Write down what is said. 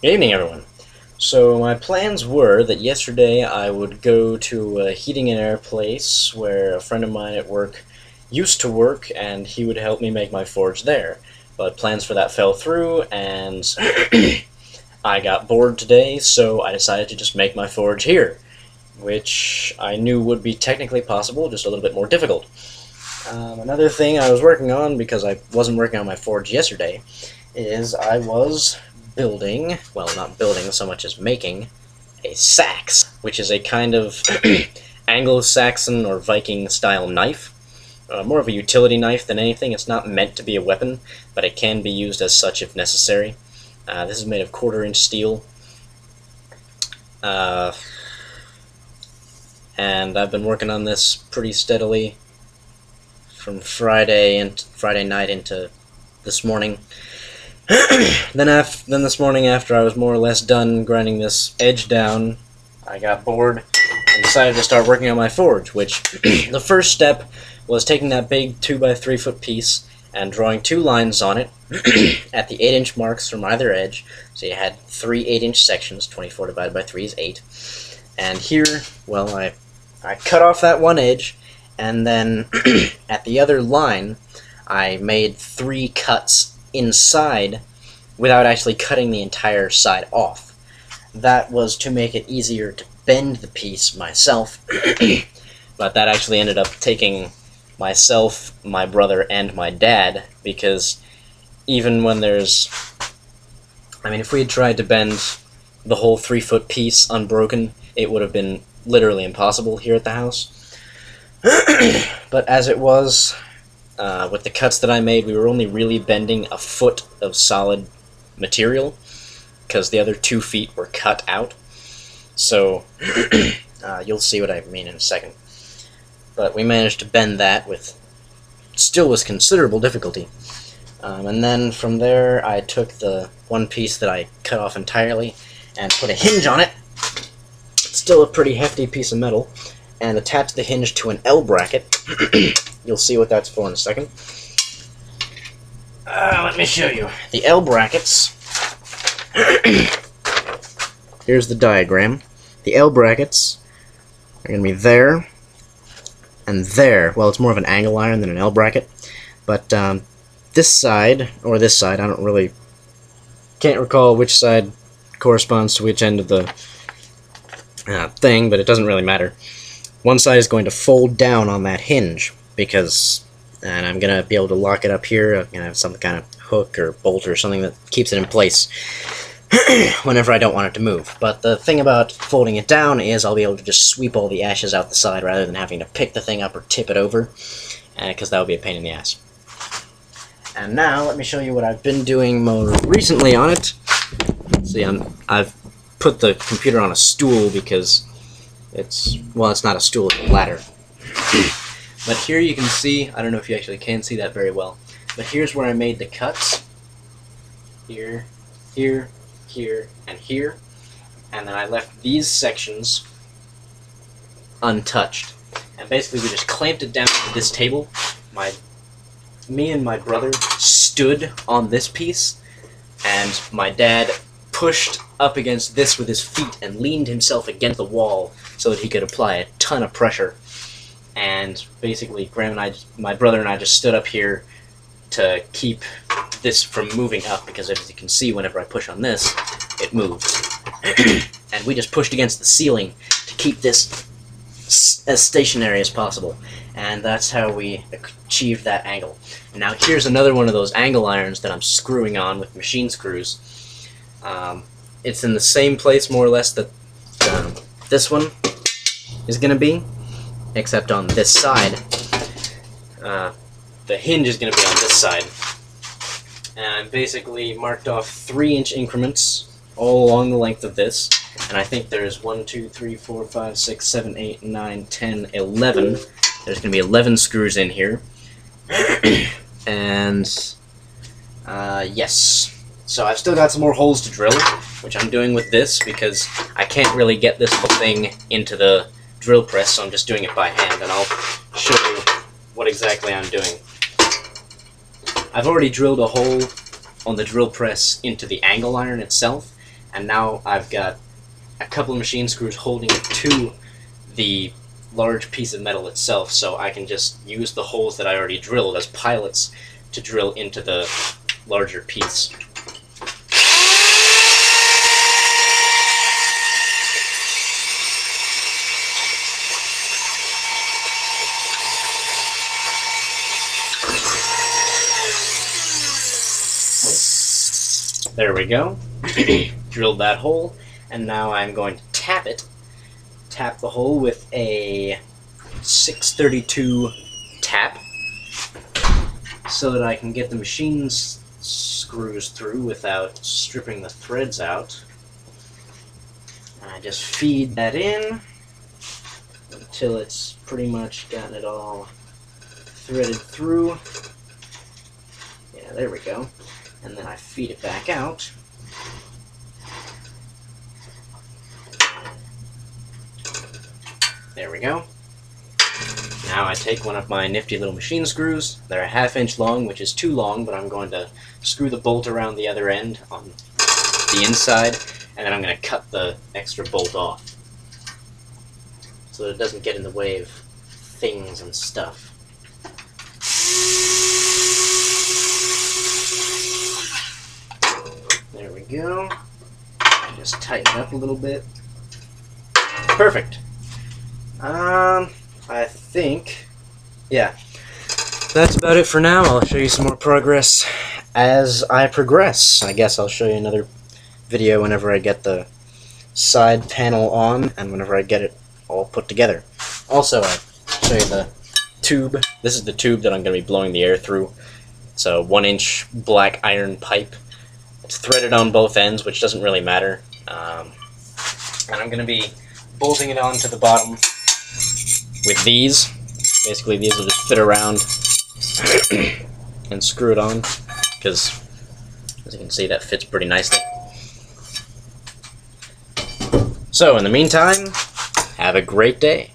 Good evening, everyone. So my plans were that yesterday I would go to a heating and air place where a friend of mine at work used to work, and he would help me make my forge there. But plans for that fell through, and I got bored today, so I decided to just make my forge here, which I knew would be technically possible, just a little bit more difficult. Another thing I was working on, because I wasn't working on my forge yesterday, is I was building, well, not building so much as making, a sax, which is a kind of Anglo-Saxon or Viking-style knife. More of a utility knife than anything. It's not meant to be a weapon, but it can be used as such if necessary. This is made of quarter-inch steel. And I've been working on this pretty steadily from Friday night into this morning. Then this morning, after I was more or less done grinding this edge down, I got bored and decided to start working on my forge, which the first step was taking that big 2x3 foot piece and drawing two lines on it at the 8-inch marks from either edge. So you had three 8-inch sections. 24 divided by 3 is 8. And here, well, I cut off that one edge, and then at the other line I made 3 cuts inside without actually cutting the entire side off. That was to make it easier to bend the piece myself, but that actually ended up taking myself, my brother, and my dad, because even when if we had tried to bend the whole 3-foot piece unbroken, it would have been literally impossible here at the house. But as it was, with the cuts that I made, we were only really bending a foot of solid material, because the other 2 feet were cut out. So, you'll see what I mean in a second. But we managed to bend that still with considerable difficulty. And then from there, I took the one piece that I cut off entirely and put a hinge on it. It's still a pretty hefty piece of metal, and attached the hinge to an L bracket. You'll see what that's for in a second. Let me show you. The L brackets. Here's the diagram. The L brackets are going to be there and there. Well, it's more of an angle iron than an L bracket. But this side, or this side, can't recall which side corresponds to which end of the thing, but it doesn't really matter. One side is going to fold down on that hinge, and I'm going to be able to lock it up here. I'm going to have some kind of hook or bolt or something that keeps it in place whenever I don't want it to move. But the thing about folding it down is I'll be able to just sweep all the ashes out the side rather than having to pick the thing up or tip it over, because that would be a pain in the ass. And now let me show you what I've been doing more recently on it. See, I've put the computer on a stool because it's not a stool, it's a ladder. But here you can see, I don't know if you actually can see that very well, but here's where I made the cuts. Here, here, here, and here. And then I left these sections untouched. And basically we just clamped it down to this table. Me and my brother stood on this piece, and my dad pushed up against this with his feet and leaned himself against the wall so that he could apply a ton of pressure. And basically, my brother and I just stood up here to keep this from moving up, because as you can see, whenever I push on this, it moves. And we just pushed against the ceiling to keep this as stationary as possible. And that's how we achieved that angle. Now here's another one of those angle irons that I'm screwing on with machine screws. It's in the same place, more or less, that this one is going to be, except on this side. The hinge is going to be on this side. And I basically marked off 3-inch increments all along the length of this. And I think there's 1, 2, 3, 4, 5, 6, 7, 8, 9, 10, 11. There's going to be 11 screws in here. And, yes. So I've still got some more holes to drill, which I'm doing with this, because I can't really get this whole thing into the drill press, so I'm just doing it by hand, and I'll show you what exactly I'm doing. I've already drilled a hole on the drill press into the angle iron itself, and now I've got a couple of machine screws holding it to the large piece of metal itself, so I can just use the holes that I already drilled as pilots to drill into the larger piece. There we go. Drilled that hole, and now I'm going to tap it. Tap the hole with a 632 tap so that I can get the machine screws through without stripping the threads out. And I just feed that in until it's pretty much gotten it all threaded through. Yeah, there we go. And then I feed it back out. There we go. Now I take one of my nifty little machine screws. They're a 1/2 inch long, which is too long, but I'm going to screw the bolt around the other end on the inside, and then I'm going to cut the extra bolt off so that it doesn't get in the way of things and stuff. There we go. Just tighten it up a little bit. Perfect. I think, yeah, that's about it for now. I'll show you some more progress as I progress. I guess I'll show you another video whenever I get the side panel on and whenever I get it all put together. Also, I'll show you the tube. This is the tube that I'm going to be blowing the air through. It's a 1-inch black iron pipe. It's threaded on both ends, which doesn't really matter. And I'm going to be bolting it onto the bottom with these. Basically, these will just fit around and screw it on, because as you can see, that fits pretty nicely. So, in the meantime, have a great day.